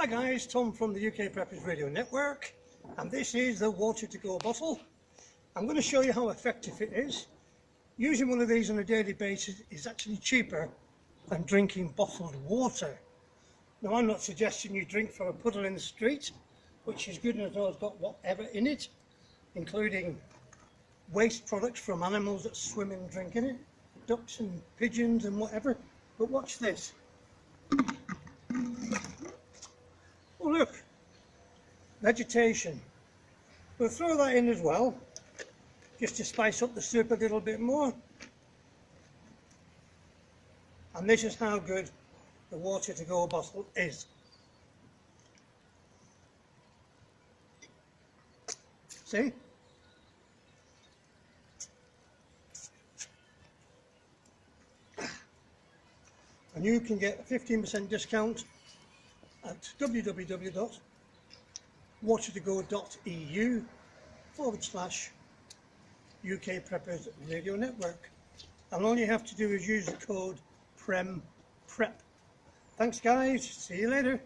Hi guys, Tom from the UK Preppers Radio Network, and this is the water to go bottle. I'm going to show you how effective it is. Using one of these on a daily basis is actually cheaper than drinking bottled water. Now, I'm not suggesting you drink from a puddle in the street, which is good and has got whatever in it, including waste products from animals that swim and drink in it, ducks and pigeons and whatever. But watch this. Oh look, vegetation. We'll throw that in as well, just to spice up the soup a little bit more. And this is how good the water to go bottle is. See? And you can get a 15% discount at www.watertogo.eu/UK Preppers Radio Network. And all you have to do is use the code PREP. Thanks guys, see you later.